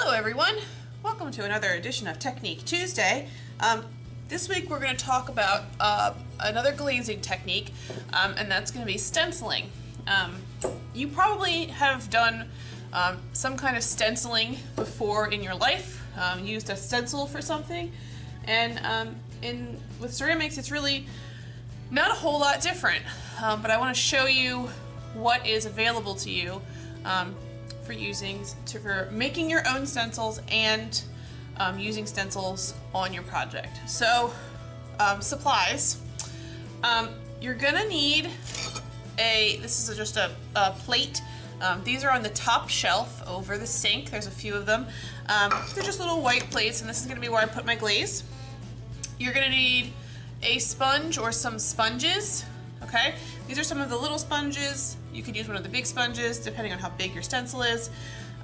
Hello everyone! Welcome to another edition of Technique Tuesday. This week we're going to talk about another glazing technique, and that's going to be stenciling. You probably have done some kind of stenciling before in your life, used a stencil for something, and with ceramics it's really not a whole lot different, but I want to show you what is available to you for making your own stencils and using stencils on your project. So supplies, you're gonna need this is just a plate. These are on the top shelf over the sink. There's a few of them. They're just little white plates, and this is gonna be where I put my glaze. You're gonna need a sponge or some sponges. Okay, these are some of the little sponges. You could use one of the big sponges depending on how big your stencil is.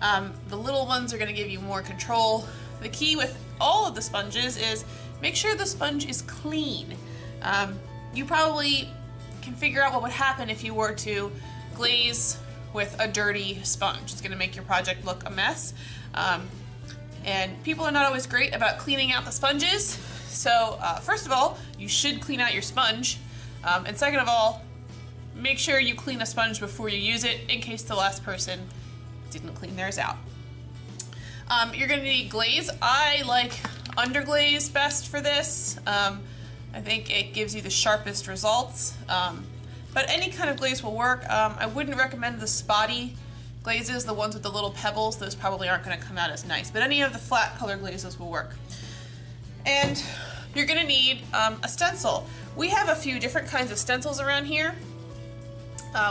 The little ones are going to give you more control. The key with all of the sponges is make sure the sponge is clean. You probably can figure out what would happen if you were to glaze with a dirty sponge. It's going to make your project look a mess. And people are not always great about cleaning out the sponges. So first of all, you should clean out your sponge. And second of all, make sure you clean a sponge before you use it in case the last person didn't clean theirs out. You're going to need glaze. I like underglaze best for this. I think it gives you the sharpest results. But any kind of glaze will work. I wouldn't recommend the spotty glazes, the ones with the little pebbles. Those probably aren't going to come out as nice. But any of the flat color glazes will work. And you're going to need a stencil. We have a few different kinds of stencils around here.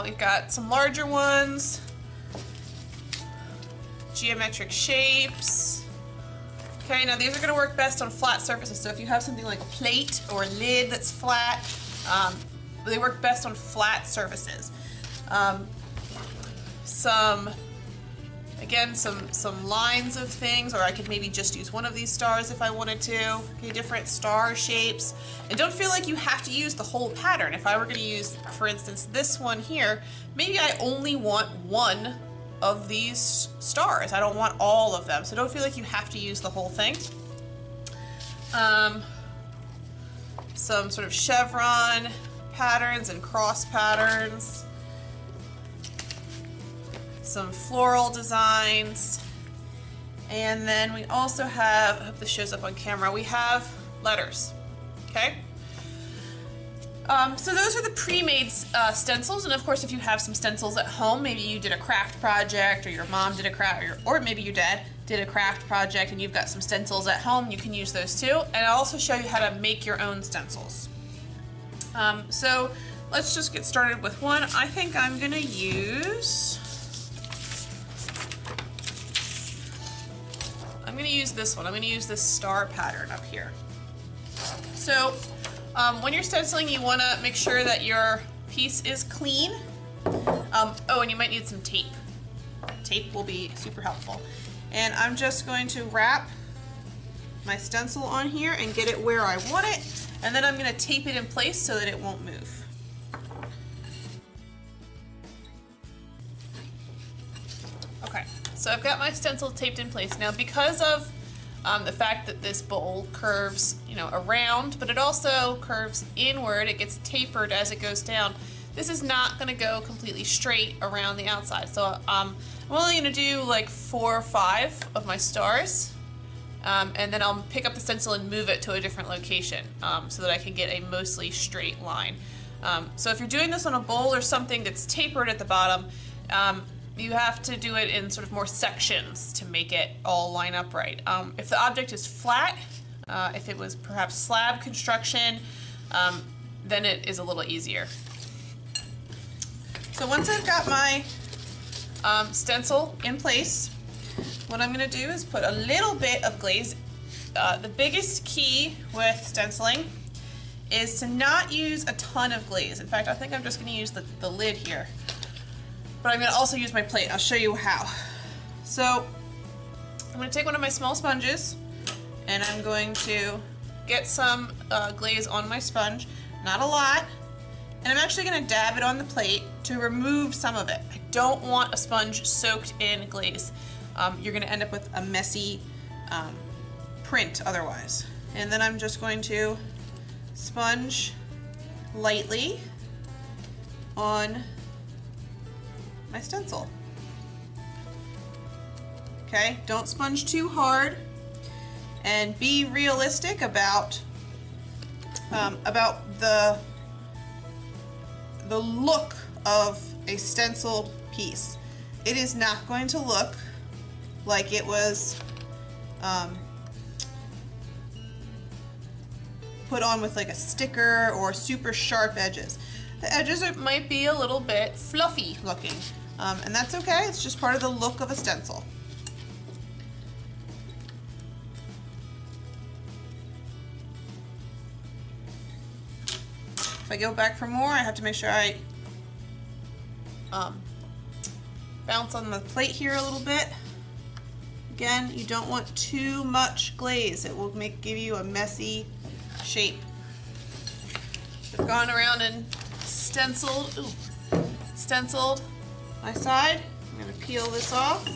We've got some larger ones, geometric shapes. Okay, now these are going to work best on flat surfaces. So if you have something like a plate or a lid that's flat, they work best on flat surfaces. Some lines of things, or I could maybe just use one of these stars if I wanted to. Okay, different star shapes. And don't feel like you have to use the whole pattern. If I were going to use, for instance, this one here, maybe I only want one of these stars. I don't want all of them, so don't feel like you have to use the whole thing. Some sort of chevron patterns and cross patterns. Some floral designs, and then we also have, I hope this shows up on camera, we have letters. Okay, so those are the pre-made stencils, and of course if you have some stencils at home, maybe you did a craft project, or your mom did a craft, or maybe your dad did a craft project and you've got some stencils at home, you can use those too. And I'll also show you how to make your own stencils. So let's just get started with one. I think I'm gonna use this one. I'm going to use this star pattern up here. So when you're stenciling, you want to make sure that your piece is clean. Oh, and you might need some tape. Tape will be super helpful. And I'm just going to wrap my stencil on here and get it where I want it, and then I'm going to tape it in place so that it won't move. Okay, so I've got my stencil taped in place. Now, because of the fact that this bowl curves, around, but it also curves inward, it gets tapered as it goes down, this is not going to go completely straight around the outside. So I'm only going to do like 4 or 5 of my stars, and then I'll pick up the stencil and move it to a different location so that I can get a mostly straight line. So if you're doing this on a bowl or something that's tapered at the bottom, you have to do it in sort of more sections to make it all line up right. If the object is flat, if it was perhaps slab construction, then it is a little easier. So once I've got my stencil in place, what I'm going to do is put a little bit of glaze. The biggest key with stenciling is to not use a ton of glaze. In fact, I think I'm just going to use the lid here. But I'm going to also use my plate. I'll show you how. So I'm going to take one of my small sponges, and I'm going to get some glaze on my sponge, not a lot, and I'm actually going to dab it on the plate to remove some of it. I don't want a sponge soaked in glaze. you're going to end up with a messy print otherwise. And then I'm just going to sponge lightly on my stencil. Okay, don't sponge too hard, and be realistic about the look of a stenciled piece. It is not going to look like it was put on with like a sticker or super sharp edges. The edges might be a little bit fluffy looking, and that's okay. It's just part of the look of a stencil. If I go back for more, I have to make sure I bounce on the plate here a little bit. Again, you don't want too much glaze. It will give you a messy shape. I've gone around and stenciled my side. I'm going to peel this off,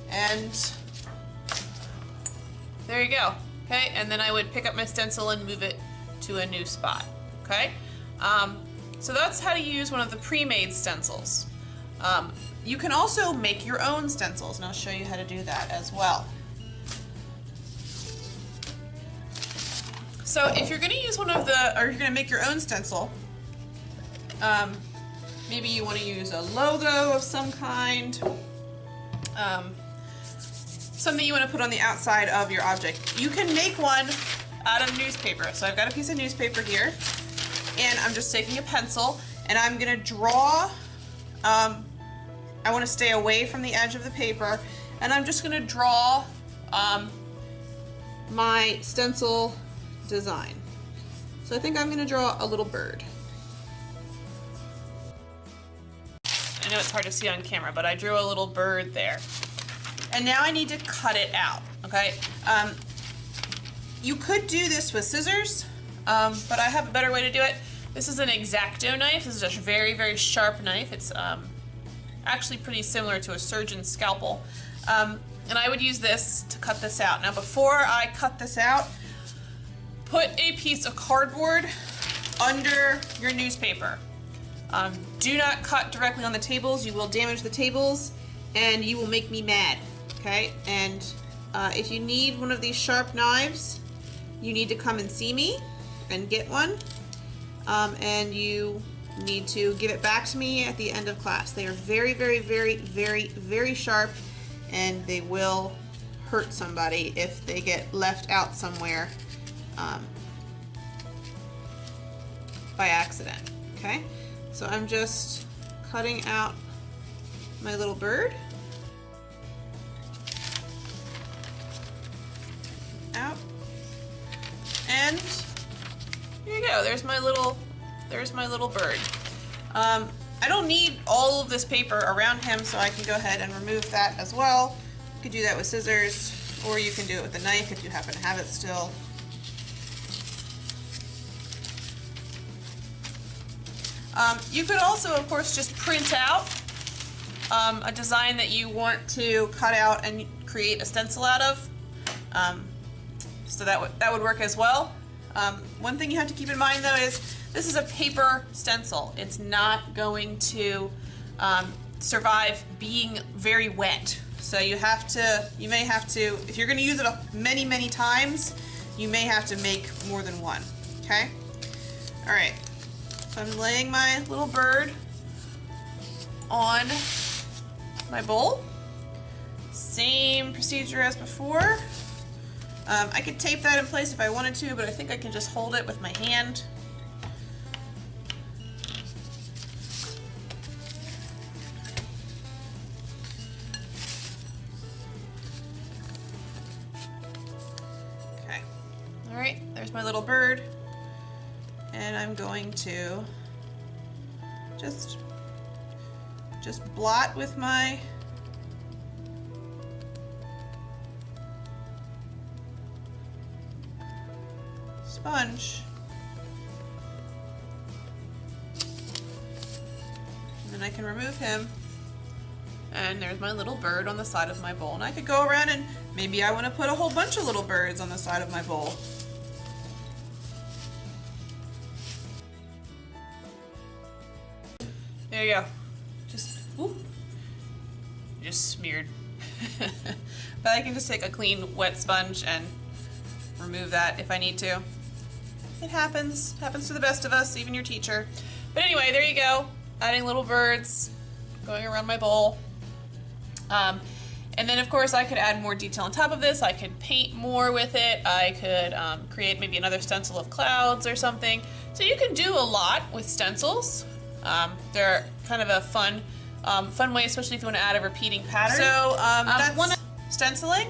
and there you go. Okay, and then I would pick up my stencil and move it to a new spot. Okay, so that's how to use one of the pre-made stencils. You can also make your own stencils, and I'll show you how to do that as well. So if you're going to use or you're going to make your own stencil, maybe you want to use a logo of some kind, something you want to put on the outside of your object. You can make one out of newspaper. So I've got a piece of newspaper here, and I'm just taking a pencil, and I'm going to draw, I want to stay away from the edge of the paper, and I'm just going to draw my stencil design. So I think I'm going to draw a little bird. I know it's hard to see on camera, but I drew a little bird there. And now I need to cut it out, okay? You could do this with scissors, but I have a better way to do it. This is an X-Acto knife. This is a very, very sharp knife. It's actually pretty similar to a surgeon's scalpel. And I would use this to cut this out. Now before I cut this out, put a piece of cardboard under your newspaper. Do not cut directly on the tables. You will damage the tables and you will make me mad, okay? And if you need one of these sharp knives, you need to come and see me and get one. And you need to give it back to me at the end of class. They are very, very, very, very, very sharp, and they will hurt somebody if they get left out somewhere by accident, okay? So I'm just cutting out my little bird. Out. And here you go, there's my little bird. I don't need all of this paper around him, so I can go ahead and remove that as well. You could do that with scissors, or you can do it with a knife if you happen to have it still. You could also, of course, just print out a design that you want to cut out and create a stencil out of. So that would work as well. One thing you have to keep in mind, though, is this is a paper stencil. It's not going to survive being very wet. So you may have to, if you're going to use it many, many times, you may have to make more than one, okay? All right, so I'm laying my little bird on my bowl. Same procedure as before. I could tape that in place if I wanted to, but I think I can just hold it with my hand. Okay. All right, there's my little bird. And I'm going to just blot with my sponge, and then I can remove him And there's my little bird on the side of my bowl. And I could go around and maybe I want to put a whole bunch of little birds on the side of my bowl. There you go. Just smeared. But I can just take a clean wet sponge and remove that if I need to. It happens to the best of us, even your teacher. But anyway, there you go. Adding little birds going around my bowl. And then of course I could add more detail on top of this. I could paint more with it. I could create maybe another stencil of clouds or something. So you can do a lot with stencils. They're kind of a fun way, especially if you want to add a repeating pattern. So that's stenciling.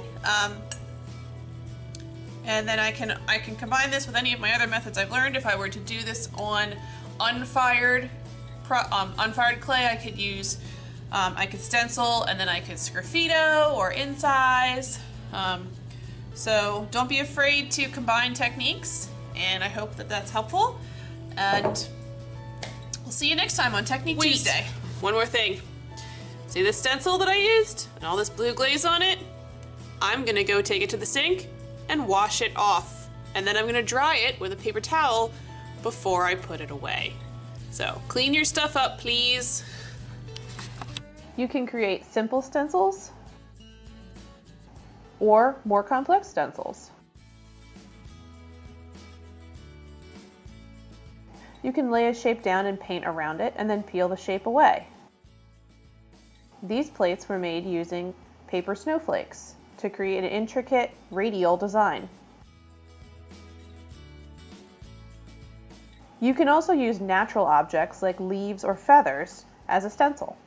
And then I can combine this with any of my other methods I've learned. If I were to do this on unfired clay, I could use, I could stencil and then I could sgraffito or incise. So don't be afraid to combine techniques, and I hope that that's helpful. And we'll see you next time on Technique Tuesday. One more thing. See this stencil that I used and all this blue glaze on it? I'm gonna go take it to the sink and wash it off. And then I'm gonna dry it with a paper towel before I put it away. So clean your stuff up, please. You can create simple stencils or more complex stencils. You can lay a shape down and paint around it and then peel the shape away. These plates were made using paper snowflakes to create an intricate radial design. You can also use natural objects like leaves or feathers as a stencil.